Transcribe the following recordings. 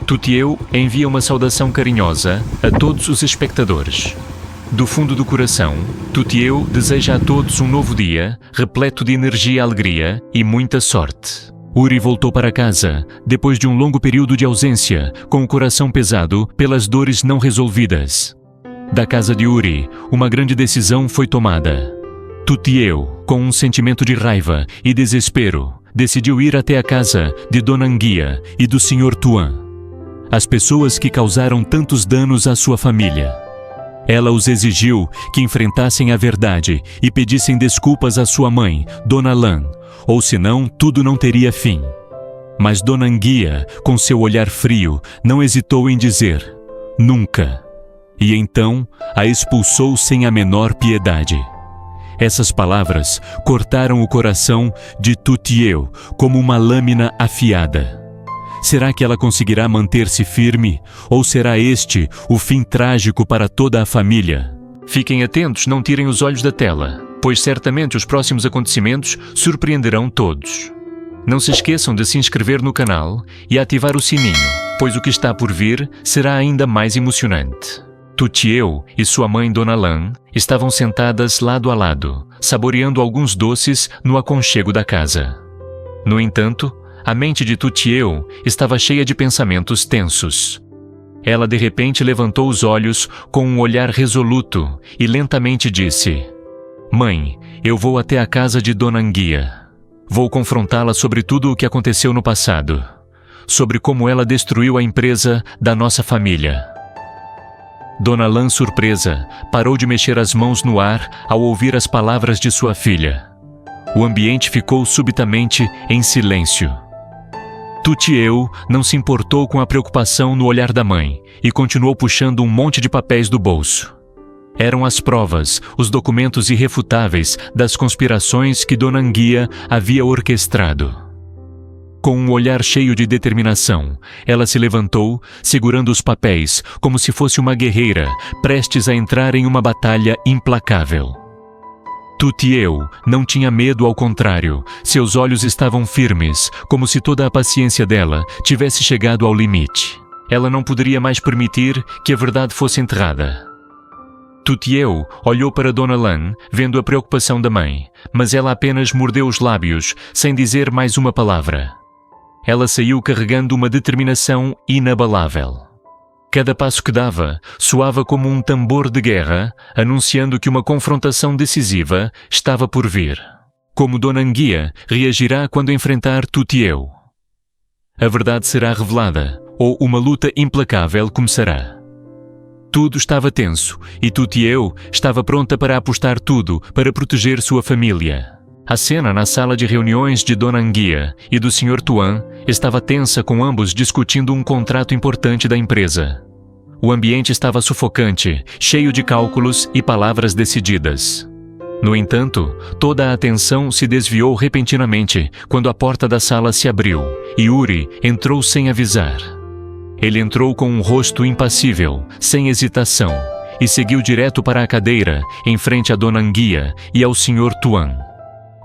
Tutieu envia uma saudação carinhosa a todos os espectadores. Do fundo do coração, Tutieu deseja a todos um novo dia, repleto de energia e alegria e muita sorte. Uri voltou para casa, depois de um longo período de ausência, com o coração pesado pelas dores não resolvidas. Da casa de Uri, uma grande decisão foi tomada. Tutieu, com um sentimento de raiva e desespero, decidiu ir até a casa de Dona Anguia e do Sr. Tuan, as pessoas que causaram tantos danos à sua família. Ela os exigiu que enfrentassem a verdade e pedissem desculpas à sua mãe, Dona Lan, ou senão tudo não teria fim. Mas Dona Anguia, com seu olhar frio, não hesitou em dizer, nunca. E então a expulsou sem a menor piedade. Essas palavras cortaram o coração de Tutieu como uma lâmina afiada. Será que ela conseguirá manter-se firme? Ou será este o fim trágico para toda a família? Fiquem atentos, não tirem os olhos da tela, pois certamente os próximos acontecimentos surpreenderão todos. Não se esqueçam de se inscrever no canal e ativar o sininho, pois o que está por vir será ainda mais emocionante. Tutieu e sua mãe Dona Lan estavam sentadas lado a lado, saboreando alguns doces no aconchego da casa. No entanto, a mente de Tutieu estava cheia de pensamentos tensos. Ela de repente levantou os olhos com um olhar resoluto e lentamente disse, Mãe, eu vou até a casa de Dona Anguia. Vou confrontá-la sobre tudo o que aconteceu no passado, sobre como ela destruiu a empresa da nossa família. Dona Lan, surpresa, parou de mexer as mãos no ar ao ouvir as palavras de sua filha. O ambiente ficou subitamente em silêncio. Tutieu não se importou com a preocupação no olhar da mãe e continuou puxando um monte de papéis do bolso. Eram as provas, os documentos irrefutáveis das conspirações que Dona Anguia havia orquestrado. Com um olhar cheio de determinação, ela se levantou, segurando os papéis, como se fosse uma guerreira, prestes a entrar em uma batalha implacável. Tutieu não tinha medo, ao contrário, seus olhos estavam firmes, como se toda a paciência dela tivesse chegado ao limite. Ela não poderia mais permitir que a verdade fosse enterrada. Tutieu olhou para Dona Lan, vendo a preocupação da mãe, mas ela apenas mordeu os lábios, sem dizer mais uma palavra. Ela saiu carregando uma determinação inabalável. Cada passo que dava soava como um tambor de guerra, anunciando que uma confrontação decisiva estava por vir. Como Dona Anguia reagirá quando enfrentar Tutieu? A verdade será revelada, ou uma luta implacável começará. Tudo estava tenso, e Tutieu estava pronta para apostar tudo para proteger sua família. A cena na sala de reuniões de Dona Anguia e do Sr. Tuan estava tensa, com ambos discutindo um contrato importante da empresa. O ambiente estava sufocante, cheio de cálculos e palavras decididas. No entanto, toda a atenção se desviou repentinamente quando a porta da sala se abriu e Uri entrou sem avisar. Ele entrou com um rosto impassível, sem hesitação, e seguiu direto para a cadeira, em frente a Dona Anguia e ao Sr. Tuan.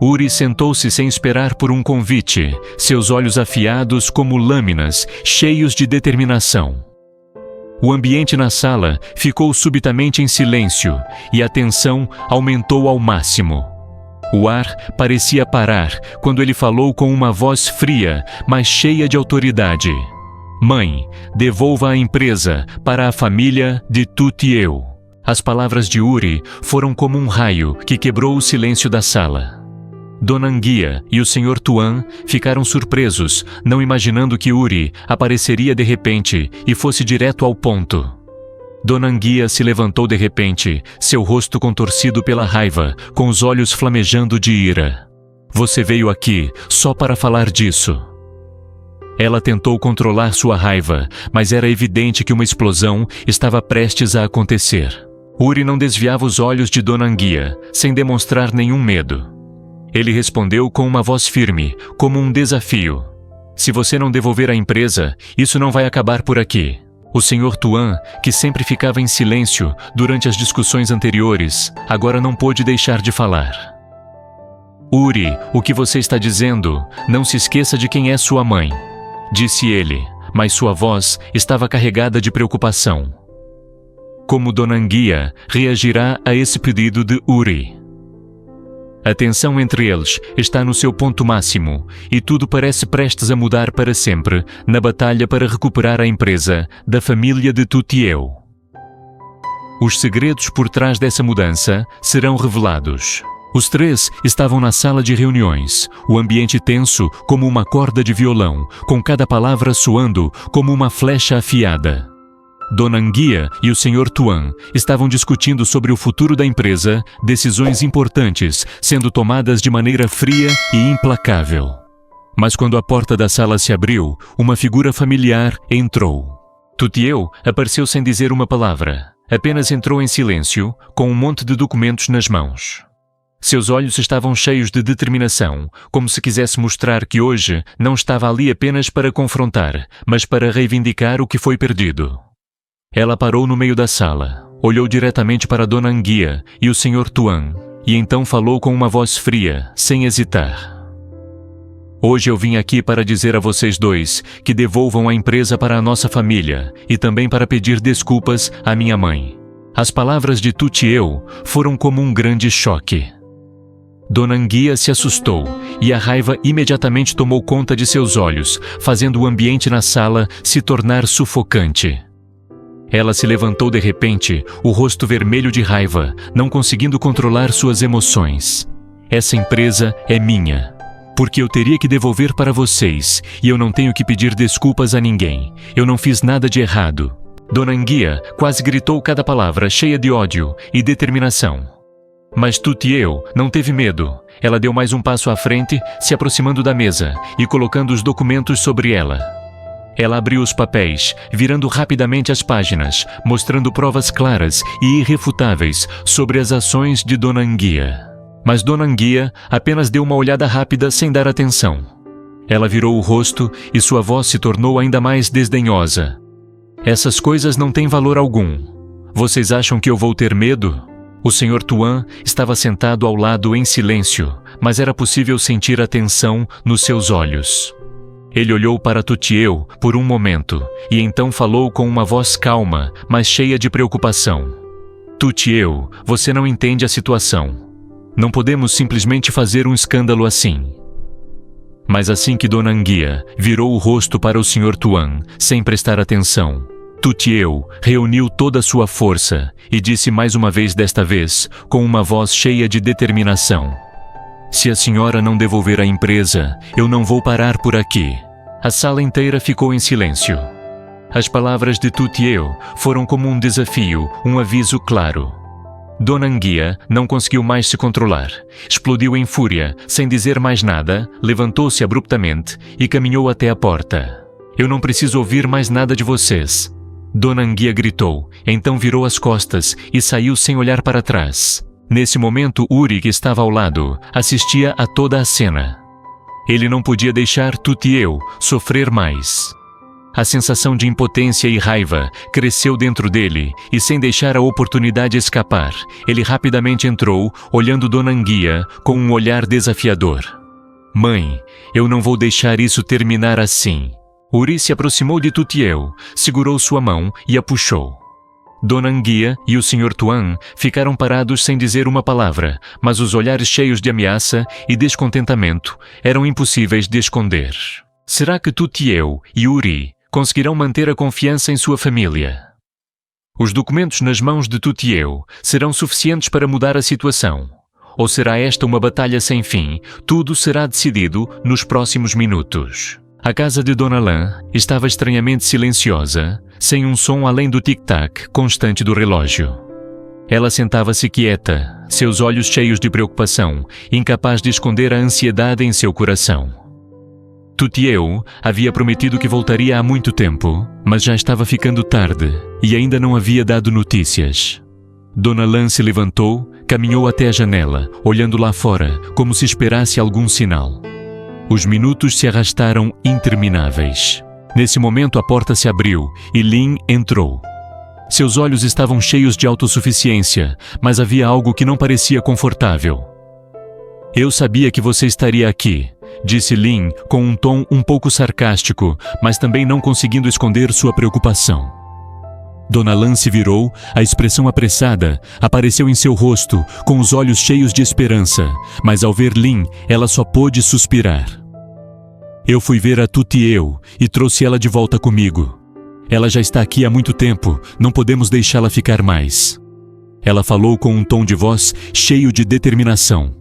Uri sentou-se sem esperar por um convite, seus olhos afiados como lâminas, cheios de determinação. O ambiente na sala ficou subitamente em silêncio e a tensão aumentou ao máximo. O ar parecia parar quando ele falou com uma voz fria, mas cheia de autoridade. Mãe, devolva a empresa para a família de Tutieu. As palavras de Uri foram como um raio que quebrou o silêncio da sala. Dona Anguia e o Sr. Tuan ficaram surpresos, não imaginando que Uri apareceria de repente e fosse direto ao ponto. Dona Anguia se levantou de repente, seu rosto contorcido pela raiva, com os olhos flamejando de ira. Você veio aqui só para falar disso. Ela tentou controlar sua raiva, mas era evidente que uma explosão estava prestes a acontecer. Uri não desviava os olhos de Dona Anguia, sem demonstrar nenhum medo. Ele respondeu com uma voz firme, como um desafio. Se você não devolver a empresa, isso não vai acabar por aqui. O Sr. Tuan, que sempre ficava em silêncio durante as discussões anteriores, agora não pôde deixar de falar. Uri, o que você está dizendo? Não se esqueça de quem é sua mãe, disse ele, mas sua voz estava carregada de preocupação. Como Dona Anguia reagirá a esse pedido de Uri? A tensão entre eles está no seu ponto máximo e tudo parece prestes a mudar para sempre na batalha para recuperar a empresa da família de Tutieu. Os segredos por trás dessa mudança serão revelados. Os três estavam na sala de reuniões, o ambiente tenso como uma corda de violão, com cada palavra soando como uma flecha afiada. Dona Anguia e o Sr. Tuan estavam discutindo sobre o futuro da empresa, decisões importantes sendo tomadas de maneira fria e implacável. Mas quando a porta da sala se abriu, uma figura familiar entrou. Tutieu apareceu sem dizer uma palavra, apenas entrou em silêncio, com um monte de documentos nas mãos. Seus olhos estavam cheios de determinação, como se quisesse mostrar que hoje não estava ali apenas para confrontar, mas para reivindicar o que foi perdido. Ela parou no meio da sala, olhou diretamente para Dona Anguia e o Sr. Tuan, e então falou com uma voz fria, sem hesitar. Hoje eu vim aqui para dizer a vocês dois que devolvam a empresa para a nossa família e também para pedir desculpas à minha mãe. As palavras de Tutieu foram como um grande choque. Dona Anguia se assustou e a raiva imediatamente tomou conta de seus olhos, fazendo o ambiente na sala se tornar sufocante. Ela se levantou de repente, o rosto vermelho de raiva, não conseguindo controlar suas emoções. Essa empresa é minha, porque eu teria que devolver para vocês, e eu não tenho que pedir desculpas a ninguém. Eu não fiz nada de errado. Dona Anguia quase gritou cada palavra, cheia de ódio e determinação. Mas Tutieu não teve medo. Ela deu mais um passo à frente, se aproximando da mesa e colocando os documentos sobre ela. Ela abriu os papéis, virando rapidamente as páginas, mostrando provas claras e irrefutáveis sobre as ações de Dona Anguia. Mas Dona Anguia apenas deu uma olhada rápida sem dar atenção. Ela virou o rosto e sua voz se tornou ainda mais desdenhosa. Essas coisas não têm valor algum. Vocês acham que eu vou ter medo? O Sr. Tuan estava sentado ao lado em silêncio, mas era possível sentir a tensão nos seus olhos. Ele olhou para Tutieu por um momento e então falou com uma voz calma, mas cheia de preocupação. Tutieu, você não entende a situação. Não podemos simplesmente fazer um escândalo assim. Mas assim que Dona Anguia virou o rosto para o Sr. Tuan, sem prestar atenção, Tutieu reuniu toda a sua força e disse mais uma vez, desta vez, com uma voz cheia de determinação: se a senhora não devolver a empresa, eu não vou parar por aqui. A sala inteira ficou em silêncio. As palavras de Tutieu foram como um desafio, um aviso claro. Dona Anguia não conseguiu mais se controlar. Explodiu em fúria, sem dizer mais nada, levantou-se abruptamente e caminhou até a porta. Eu não preciso ouvir mais nada de vocês. Dona Anguia gritou, então virou as costas e saiu sem olhar para trás. Nesse momento, Uri, que estava ao lado, assistia a toda a cena. Ele não podia deixar Tutieu sofrer mais. A sensação de impotência e raiva cresceu dentro dele e, sem deixar a oportunidade escapar, ele rapidamente entrou, olhando Dona Anguia com um olhar desafiador. Mãe, eu não vou deixar isso terminar assim. Uri se aproximou de Tutieu, segurou sua mão e a puxou. Dona Anguia e o Sr. Tuan ficaram parados sem dizer uma palavra, mas os olhares cheios de ameaça e descontentamento eram impossíveis de esconder. Será que Tutieu e Uri conseguirão manter a confiança em sua família? Os documentos nas mãos de Tutieu serão suficientes para mudar a situação? Ou será esta uma batalha sem fim? Tudo será decidido nos próximos minutos. A casa de Dona Lan estava estranhamente silenciosa, sem um som além do tic-tac constante do relógio. Ela sentava-se quieta, seus olhos cheios de preocupação, incapaz de esconder a ansiedade em seu coração. Tutieu havia prometido que voltaria há muito tempo, mas já estava ficando tarde e ainda não havia dado notícias. Dona Lan se levantou, caminhou até a janela, olhando lá fora, como se esperasse algum sinal. Os minutos se arrastaram intermináveis. Nesse momento a porta se abriu e Lin entrou. Seus olhos estavam cheios de autossuficiência, mas havia algo que não parecia confortável. Eu sabia que você estaria aqui. disse Lin com um tom um pouco sarcástico, mas também não conseguindo esconder sua preocupação. Dona Lan se virou, a expressão apressada apareceu em seu rosto, com os olhos cheios de esperança, mas ao ver Lin, ela só pôde suspirar. Eu fui ver a Tutieu e trouxe ela de volta comigo. Ela já está aqui há muito tempo, não podemos deixá-la ficar mais. Ela falou com um tom de voz cheio de determinação.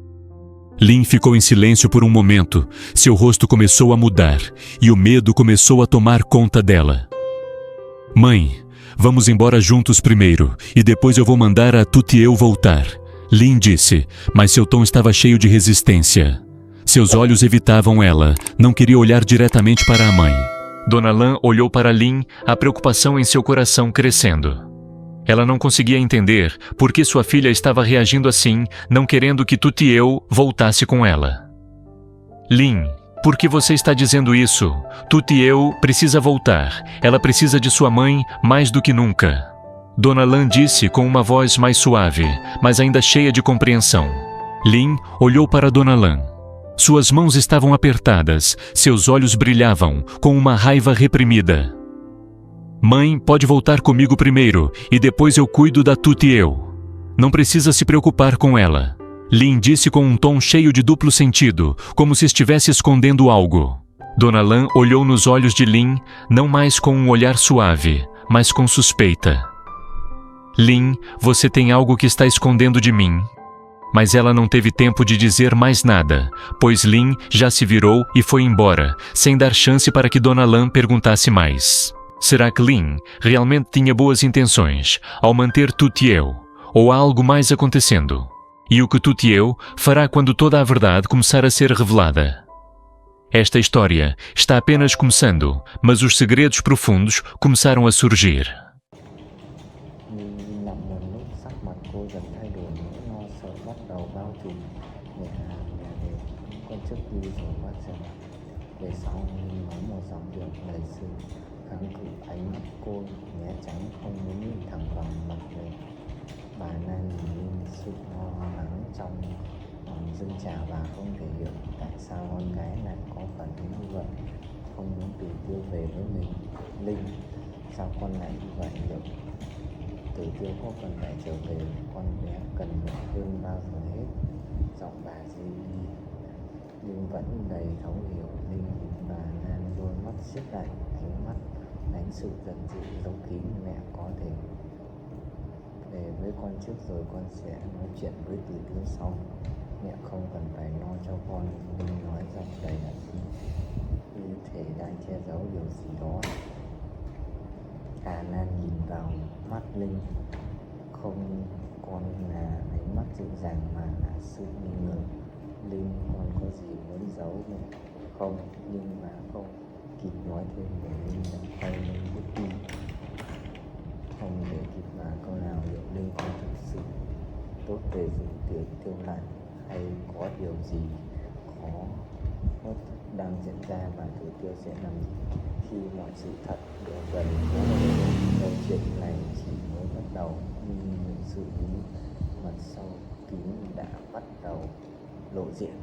Lin ficou em silêncio por um momento, seu rosto começou a mudar e o medo começou a tomar conta dela. Mãe, vamos embora juntos primeiro, e depois eu vou mandar a Tutieu voltar, Lin disse, mas seu tom estava cheio de resistência. Seus olhos evitavam ela, não queria olhar diretamente para a mãe. Dona Lan olhou para Lin, a preocupação em seu coração crescendo. Ela não conseguia entender por que sua filha estava reagindo assim, não querendo que Tutieu voltasse com ela. Lin, por que você está dizendo isso? Tutieu precisa voltar. Ela precisa de sua mãe mais do que nunca. Dona Lan disse com uma voz mais suave, mas ainda cheia de compreensão. Lin olhou para Dona Lan. Suas mãos estavam apertadas, seus olhos brilhavam, com uma raiva reprimida. Mãe, pode voltar comigo primeiro, e depois eu cuido da Tutieu. Não precisa se preocupar com ela. Lin disse com um tom cheio de duplo sentido, como se estivesse escondendo algo. Dona Lan olhou nos olhos de Lin, não mais com um olhar suave, mas com suspeita. Lin, você tem algo que está escondendo de mim. Mas ela não teve tempo de dizer mais nada, pois Lin já se virou e foi embora, sem dar chance para que Dona Lan perguntasse mais. Será que Lin realmente tinha boas intenções ao manter Tutieu, ou há algo mais acontecendo? E o que Tutieu fará quando toda a verdade começar a ser revelada? Esta história está apenas começando, mas os segredos profundos começaram a surgir. Về sau nói một dòng điệu đầy sự kháng cự, ánh mắt cô né tránh, không muốn nhìn thẳng vào mặt người. Bà nan nhìn lên sự lo lắng trong lòng dâng trào và không thể hiểu tại sao con gái lại có phản ứng như vậy, không muốn Tử Tiêu về với mình. Linh, sao con lại như vậy được? Tử Tiêu có cần phải trở về, con bé cần mình hơn bao giờ hết. Giọng bà dịu đi nhưng vẫn đầy thấu hiểu. Linh và Nan đôi mắt siết lại, ánh mắt đánh sự giận dữ giống khí mẹ có thể. Về với con trước rồi con sẽ nói chuyện với Tử Tiêu sau. Mẹ không cần phải lo cho con. Linh nói giọng đầy ẩn ý, như thể đang che giấu điều gì đó. Nan nhìn vào mắt Linh, không còn là ánh mắt dịu dàng mà là sự nghi ngờ. Linh, con có gì muốn giấu mẹ không? Nhưng mà không kịp nói thêm để Linh đã quay lên bước đi. Không để kịp mà câu nào, liệu Linh có thực sự tốt về Tử Tiêu lại, hay có điều gì khó đang diễn ra và Tử Tiêu sẽ làm gì khi mọi sự thật đều dần có câu chuyện này chỉ mới bắt đầu, nhưng những sự bí mật sau kín đã bắt đầu lộ diện.